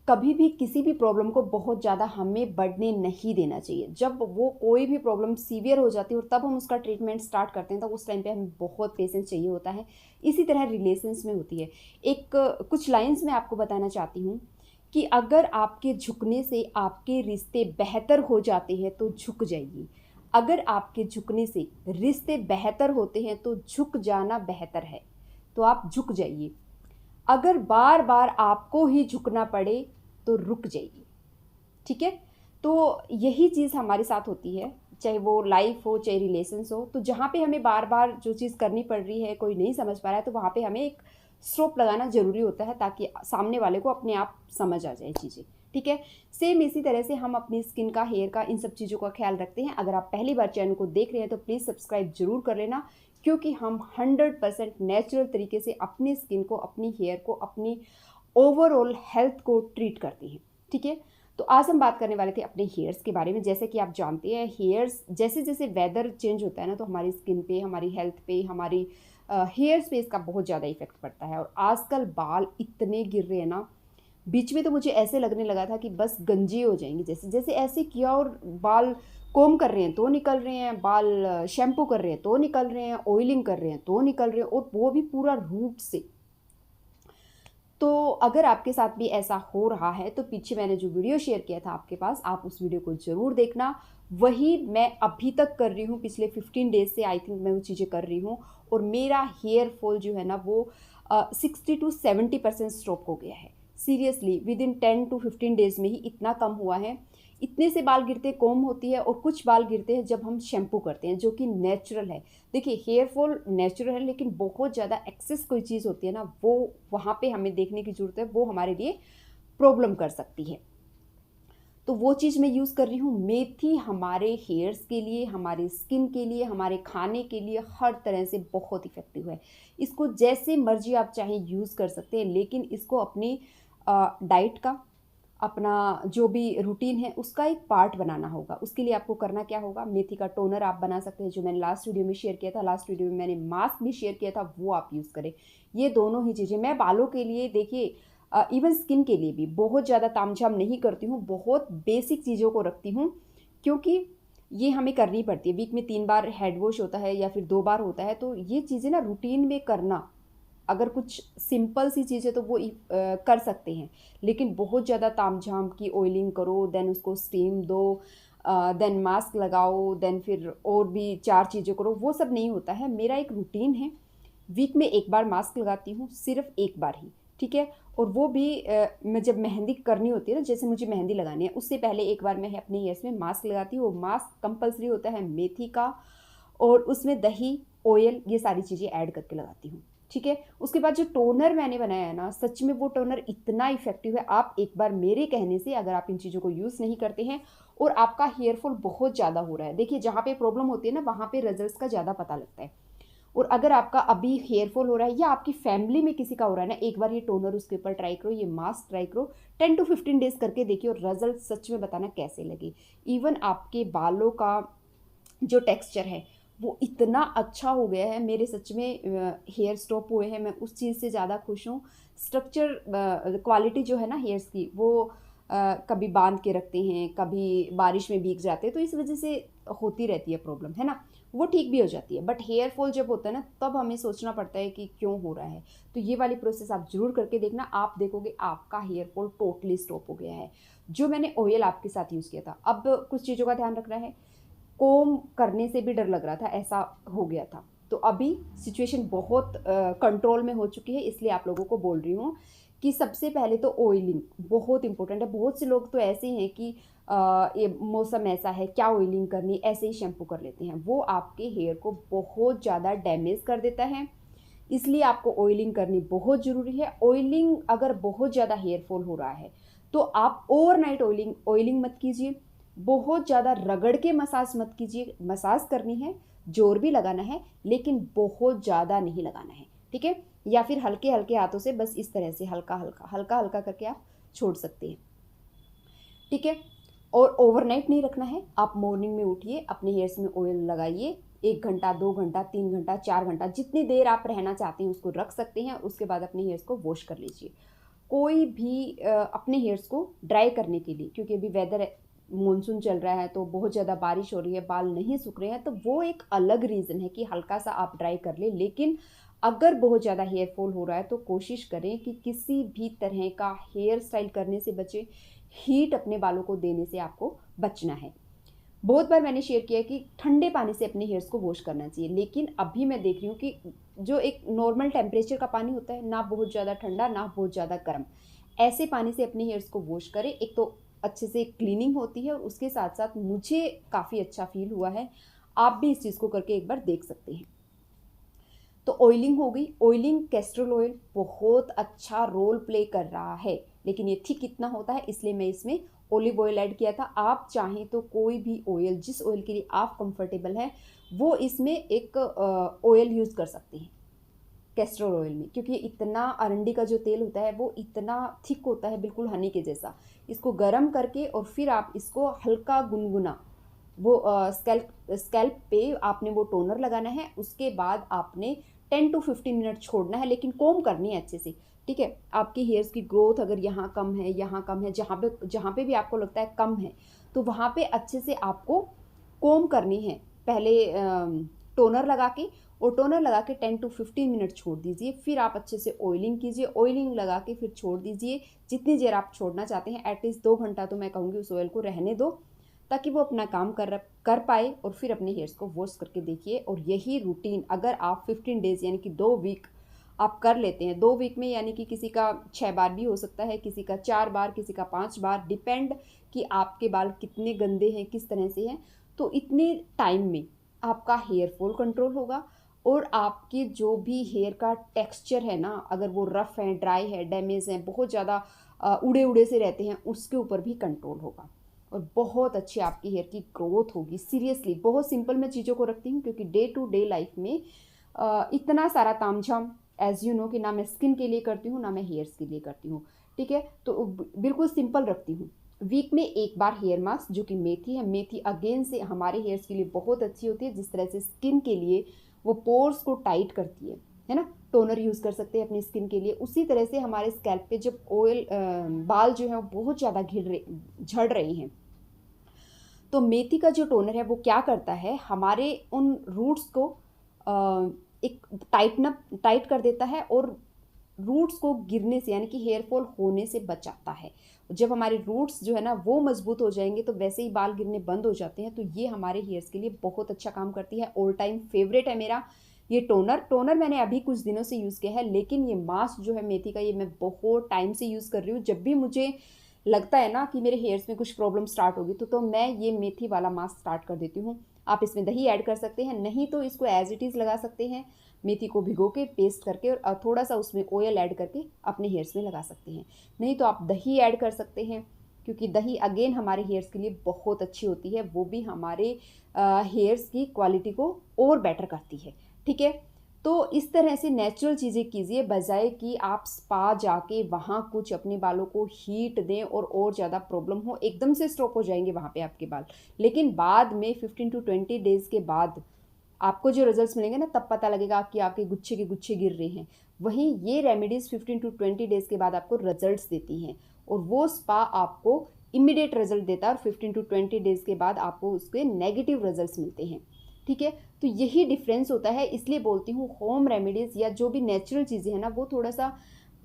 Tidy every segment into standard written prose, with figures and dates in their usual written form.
कभी भी किसी भी प्रॉब्लम को बहुत ज़्यादा हमें बढ़ने नहीं देना चाहिए। जब वो कोई भी प्रॉब्लम सीवियर हो जाती है और तब हम उसका ट्रीटमेंट स्टार्ट करते हैं, तो उस टाइम पे हमें बहुत पेशेंस चाहिए होता है। इसी तरह रिलेशंस में होती है। कुछ लाइंस मैं आपको बताना चाहती हूँ कि अगर आपके झुकने से आपके रिश्ते बेहतर हो जाते हैं तो झुक जाइए। अगर आपके झुकने से रिश्ते बेहतर होते हैं तो झुक जाना बेहतर है, तो आप झुक जाइए। अगर बार बार आपको ही झुकना पड़े तो रुक जाइए। ठीक है। तो यही चीज़ हमारे साथ होती है, चाहे वो लाइफ हो चाहे रिलेशंस हो। तो जहाँ पे हमें बार बार जो चीज़ करनी पड़ रही है, कोई नहीं समझ पा रहा है, तो वहाँ पे हमें एक स्टॉप लगाना ज़रूरी होता है, ताकि सामने वाले को अपने आप समझ आ जाए चीज़ें। ठीक है। सेम इसी तरह से हम अपनी स्किन का, हेयर का, इन सब चीज़ों का ख्याल रखते हैं। अगर आप पहली बार चैनल को देख रहे हैं तो प्लीज़ सब्सक्राइब जरूर कर लेना, क्योंकि हम 100% नेचुरल तरीके से अपनी स्किन को, अपनी हेयर को, अपनी ओवरऑल हेल्थ को ट्रीट करते हैं। ठीक है। तो आज हम बात करने वाले थे अपने हेयर्स के बारे में। जैसे कि आप जानते हैं, हेयर्स जैसे जैसे वेदर चेंज होता है ना, तो हमारी स्किन पे, हमारी हेल्थ पे, हमारी हेयर्स पे इसका बहुत ज़्यादा इफेक्ट पड़ता है। और आजकल बाल इतने गिर रहे हैं ना, बीच में तो मुझे ऐसे लगने लगा था कि बस गंजे हो जाएंगे। जैसे जैसे ऐसे किया, और बाल कोम कर रहे हैं तो निकल रहे हैं, बाल शैम्पू कर रहे हैं तो निकल रहे हैं, ऑयलिंग कर रहे हैं तो निकल रहे हैं, और वो भी पूरा रूट से। तो अगर आपके साथ भी ऐसा हो रहा है तो पीछे मैंने जो वीडियो शेयर किया था आपके पास, आप उस वीडियो को ज़रूर देखना। वही मैं अभी तक कर रही हूँ, पिछले 15 डेज से आई थिंक मैं वो चीज़ें कर रही हूँ। और मेरा हेयर फॉल जो है ना, वो 60 to 70% स्टॉप हो गया है। Seriously with in 10 to 15 days में ही इतना कम हुआ है। इतने से बाल गिरते, कोम होती है, और कुछ बाल गिरते हैं जब हम शैम्पू करते हैं, जो कि नेचुरल है। देखिए, हेयर फॉल नेचुरल है, लेकिन बहुत ज़्यादा एक्सेस कोई चीज़ होती है ना, वो वहाँ पे हमें देखने की ज़रूरत है, वो हमारे लिए प्रॉब्लम कर सकती है। तो वो चीज़ मैं यूज़ कर रही हूँ। मेथी हमारे हेयर्स के लिए, हमारे स्किन के लिए, हमारे खाने के लिए हर तरह से बहुत इफ़ेक्टिव है। इसको जैसे मर्जी आप चाहे यूज़ कर सकते हैं, लेकिन इसको अपनी डाइट का, अपना जो भी रूटीन है उसका एक पार्ट बनाना होगा। उसके लिए आपको करना क्या होगा, मेथी का टोनर आप बना सकते हैं, जो मैंने लास्ट वीडियो में शेयर किया था। लास्ट वीडियो में मैंने मास्क भी शेयर किया था, वो आप यूज़ करें। ये दोनों ही चीज़ें मैं बालों के लिए, देखिए इवन स्किन के लिए भी बहुत ज़्यादा तामझाम नहीं करती हूँ, बहुत बेसिक चीज़ों को रखती हूँ, क्योंकि ये हमें करनी पड़ती है। वीक में 3 बार हेड वॉश होता है या फिर 2 बार होता है, तो ये चीज़ें ना रूटीन में करना, अगर कुछ सिंपल सी चीज़ है तो वो कर सकते हैं। लेकिन बहुत ज़्यादा तामझाम की ऑयलिंग करो, देन उसको स्टीम दो, देन मास्क लगाओ, देन फिर और भी 4 चीज़ें करो, वो सब नहीं होता है। मेरा एक रूटीन है, वीक में 1 बार मास्क लगाती हूँ, सिर्फ 1 बार ही। ठीक है। और वो भी मैं जब मेहंदी करनी होती है ना, जैसे मुझे मेहंदी लगानी है, उससे पहले 1 बार मैं अपने हेयर्स में मास्क लगाती हूँ। वो मास्क कंपलसरी होता है मेथी का, और उसमें दही, ऑयल, ये सारी चीज़ें ऐड करके लगाती हूँ। ठीक है। उसके बाद जो टोनर मैंने बनाया है ना, सच में वो टोनर इतना इफेक्टिव है। आप एक बार मेरे कहने से, अगर आप इन चीज़ों को यूज़ नहीं करते हैं और आपका हेयर फॉल बहुत ज़्यादा हो रहा है, देखिए जहाँ पे प्रॉब्लम होती है ना, वहाँ पे रिजल्ट्स का ज़्यादा पता लगता है। और अगर आपका अभी हेयर फॉल हो रहा है या आपकी फैमिली में किसी का हो रहा है ना, एक बार ये टोनर उसके ऊपर ट्राई करो, ये मास्क ट्राई करो, 10 to 15 डेज करके देखिए, और रिजल्ट सच में बताना कैसे लगे। इवन आपके बालों का जो टेक्सचर है वो इतना अच्छा हो गया है मेरे, सच में हेयर स्टॉप हुए हैं, मैं उस चीज़ से ज़्यादा खुश हूँ। स्ट्रक्चर, क्वालिटी जो है ना हेयर्स की, वो कभी बांध के रखते हैं, कभी बारिश में भीग जाते हैं, तो इस वजह से होती रहती है प्रॉब्लम, है ना। वो ठीक भी हो जाती है, बट हेयर फॉल जब होता है ना, तब हमें सोचना पड़ता है कि क्यों हो रहा है। तो ये वाली प्रोसेस आप जरूर करके देखना, आप देखोगे आपका हेयर फॉल टोटली स्टॉप हो गया है। जो मैंने ऑयल आपके साथ यूज़ किया था, अब कुछ चीज़ों का ध्यान रखना है। कोम करने से भी डर लग रहा था, ऐसा हो गया था। तो अभी सिचुएशन बहुत कंट्रोल में हो चुकी है, इसलिए आप लोगों को बोल रही हूँ कि सबसे पहले तो ऑयलिंग बहुत इंपॉर्टेंट है। बहुत से लोग तो ऐसे हैं कि ये मौसम ऐसा है, क्या ऑयलिंग करनी, ऐसे ही शैम्पू कर लेते हैं। वो आपके हेयर को बहुत ज़्यादा डैमेज कर देता है, इसलिए आपको ऑयलिंग करनी बहुत ज़रूरी है। ऑयलिंग, अगर बहुत ज़्यादा हेयर फॉल हो रहा है तो आप ओवरनाइट ऑयलिंग ऑयलिंग मत कीजिए। बहुत ज़्यादा रगड़ के मसाज मत कीजिए। मसाज करनी है, जोर भी लगाना है, लेकिन बहुत ज़्यादा नहीं लगाना है। ठीक है। या फिर हल्के हल्के हाथों से, बस इस तरह से हल्का हल्का हल्का हल्का करके आप छोड़ सकते हैं। ठीक है। और ओवरनाइट नहीं रखना है। आप मॉर्निंग में उठिए, अपने हेयर्स में ऑयल लगाइए, 1 घंटा, 2 घंटा, 3 घंटा, 4 घंटा, जितनी देर आप रहना चाहते हैं उसको रख सकते हैं। उसके बाद अपने हेयर्स को वॉश कर लीजिए। कोई भी अपने हेयर्स को ड्राई करने के लिए, क्योंकि अभी वेदर मानसून चल रहा है तो बहुत ज़्यादा बारिश हो रही है, बाल नहीं सूख रहे हैं, तो वो एक अलग रीज़न है कि हल्का सा आप ड्राई कर ले। लेकिन अगर बहुत ज़्यादा हेयर फॉल हो रहा है तो कोशिश करें कि किसी भी तरह का हेयर स्टाइल करने से बचें, हीट अपने बालों को देने से आपको बचना है। बहुत बार मैंने शेयर किया है कि ठंडे पानी से अपने हेयर्स को वॉश करना चाहिए, लेकिन अभी मैं देख रही हूँ कि जो एक नॉर्मल टेम्परेचर का पानी होता है, ना बहुत ज़्यादा ठंडा ना बहुत ज़्यादा गर्म, ऐसे पानी से अपने हेयर्स को वॉश करें। एक तो अच्छे से क्लीनिंग होती है और उसके साथ साथ मुझे काफ़ी अच्छा फील हुआ है। आप भी इस चीज़ को करके एक बार देख सकते हैं। तो ऑयलिंग हो गई। ऑयलिंग कैस्ट्रोल ऑयल बहुत अच्छा रोल प्ले कर रहा है, लेकिन ये थिक कितना होता है इसलिए मैं इसमें ऑलिव ऑयल ऐड किया था। आप चाहें तो कोई भी ऑयल, जिस ऑयल के लिए आप कंफर्टेबल हैं, वो इसमें एक ऑयल यूज़ कर सकते हैं कैस्ट्रोल ऑयल में, क्योंकि इतना अरंडी का जो तेल होता है वो इतना थिक होता है, बिल्कुल हनी के जैसा। इसको गर्म करके और फिर आप इसको हल्का गुनगुना वो स्कैल्प पे आपने वो टोनर लगाना है। उसके बाद आपने 10 to 15 मिनट छोड़ना है, लेकिन कोम करनी है अच्छे से, ठीक है। आपकी हेयर्स की ग्रोथ अगर यहाँ कम है, यहाँ कम है, जहाँ पे भी आपको लगता है कम है, तो वहाँ पे अच्छे से आपको कोम करनी है। पहले टोनर लगा के, और टोनर लगा के 10 to 15 मिनट छोड़ दीजिए। फिर आप अच्छे से ऑयलिंग कीजिए, ऑयलिंग लगा के फिर छोड़ दीजिए जितनी देर आप छोड़ना चाहते हैं। एटलीस्ट 2 घंटा तो मैं कहूँगी उस ऑयल को रहने दो, ताकि वो अपना काम कर पाए, और फिर अपने हेयर्स को वॉश करके देखिए। और यही रूटीन अगर आप 15 डेज़ यानी कि 2 वीक आप कर लेते हैं, 2 वीक में यानी कि किसी का 6 बार भी हो सकता है, किसी का 4 बार, किसी का 5 बार, डिपेंड कि आपके बाल कितने गंदे हैं, किस तरह से हैं। तो इतने टाइम में आपका हेयर फॉल कंट्रोल होगा, और आपके जो भी हेयर का टेक्सचर है ना, अगर वो रफ़ है, ड्राई है, डैमेज है, बहुत ज़्यादा उड़े उड़े से रहते हैं, उसके ऊपर भी कंट्रोल होगा और बहुत अच्छी आपकी हेयर की ग्रोथ होगी। सीरियसली बहुत सिंपल मैं चीज़ों को रखती हूँ, क्योंकि डे टू डे लाइफ में इतना सारा तामझाम एज़ यू नो कि ना मैं स्किन के लिए करती हूँ ना मैं हेयर्स के लिए करती हूँ, ठीक है। तो बिल्कुल सिंपल रखती हूँ। वीक में एक बार हेयर मास्क जो कि मेथी है, मेथी अगेन से हमारे हेयर्स के लिए बहुत अच्छी होती है। जिस तरह से स्किन के लिए वो पोर्स को टाइट करती है ना, टोनर यूज़ कर सकते हैं अपनी स्किन के लिए, उसी तरह से हमारे स्कैल्प पे जब ऑयल बाल जो है वो बहुत ज़्यादा झड़ रहे हैं, तो मेथी का जो टोनर है वो क्या करता है, हमारे उन रूट्स को एक टाइट कर देता है, और रूट्स को गिरने से यानी कि हेयर फॉल होने से बचाता है। जब हमारे रूट्स जो है ना वो मजबूत हो जाएंगे तो वैसे ही बाल गिरने बंद हो जाते हैं। तो ये हमारे हेयर्स के लिए बहुत अच्छा काम करती है। ऑल टाइम फेवरेट है मेरा ये टोनर मैंने अभी कुछ दिनों से यूज़ किया है, लेकिन ये मास्क जो है मेथी का, ये मैं बहुत टाइम से यूज़ कर रही हूँ। जब भी मुझे लगता है ना कि मेरे हेयर्स में कुछ प्रॉब्लम स्टार्ट होगी तो मैं ये मेथी वाला मास्क स्टार्ट कर देती हूँ। आप इसमें दही ऐड कर सकते हैं, नहीं तो इसको एज इट इज़ लगा सकते हैं। मेथी को भिगो के पेस्ट करके और थोड़ा सा उसमें ऑयल ऐड करके अपने हेयर्स में लगा सकते हैं, नहीं तो आप दही ऐड कर सकते हैं, क्योंकि दही अगेन हमारे हेयर्स के लिए बहुत अच्छी होती है। वो भी हमारे हेयर्स की क्वालिटी को और बेटर करती है, ठीक है। तो इस तरह से नेचुरल चीज़ें कीजिए, बजाय कि आप स्पा जाके वहाँ कुछ अपने बालों को हीट दें और ज़्यादा प्रॉब्लम हो। एकदम से स्टॉप हो जाएंगे वहाँ पे आपके बाल, लेकिन बाद में 15 to 20 डेज़ के बाद आपको जो रिजल्ट्स मिलेंगे ना, तब पता लगेगा कि आपके गुच्छे के गुच्छे गिर रहे हैं। वहीं ये रेमेडीज़ 15 to 20 डेज़ के बाद आपको रिजल्ट्स देती हैं, और वो स्पा आपको इमीडिएट रिजल्ट देता है, और 15 to 20 डेज़ के बाद आपको उसके नेगेटिव रिजल्ट्स मिलते हैं, ठीक है। तो यही डिफरेंस होता है, इसलिए बोलती हूँ होम रेमेडीज़ या जो भी नेचुरल चीज़ें हैं ना वो थोड़ा सा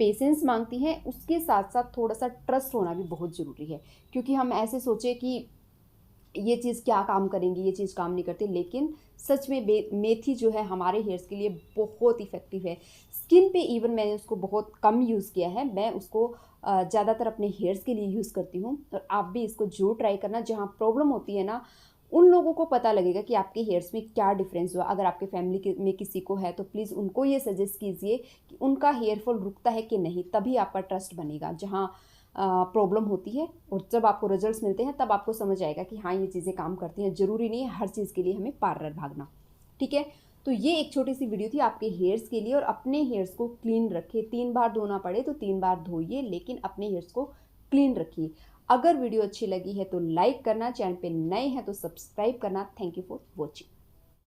पेशेंस मांगती हैं, उसके साथ साथ थोड़ा सा ट्रस्ट होना भी बहुत ज़रूरी है। क्योंकि हम ऐसे सोचे कि ये चीज़ क्या काम करेंगी, ये चीज़ काम नहीं करती, लेकिन सच में मेथी जो है हमारे हेयर्स के लिए बहुत इफ़ेक्टिव है। स्किन पे इवन मैंने उसको बहुत कम यूज़ किया है, मैं उसको ज़्यादातर अपने हेयर्स के लिए यूज़ करती हूँ। और आप भी इसको जरूर ट्राई करना। जहाँ प्रॉब्लम होती है ना, उन लोगों को पता लगेगा कि आपके हेयर्स में क्या डिफरेंस हुआ। अगर आपके फैमिली में किसी को है तो प्लीज़ उनको ये सजेस्ट कीजिए कि उनका हेयर फॉल रुकता है कि नहीं, तभी आपका ट्रस्ट बनेगा। जहाँ प्रॉब्लम होती है और जब आपको रिजल्ट्स मिलते हैं तब आपको समझ आएगा कि हाँ ये चीज़ें काम करती हैं। ज़रूरी नहीं है हर चीज़ के लिए हमें पार्लर भागना, ठीक है। तो ये एक छोटी सी वीडियो थी आपके हेयर्स के लिए। और अपने हेयर्स को क्लीन रखें, 3 बार धोना पड़े तो 3 बार धोइए, लेकिन अपने हेयर्स को क्लीन रखिए। अगर वीडियो अच्छी लगी है तो लाइक करना, चैनल पे नए हैं तो सब्सक्राइब करना। Thank you for watching.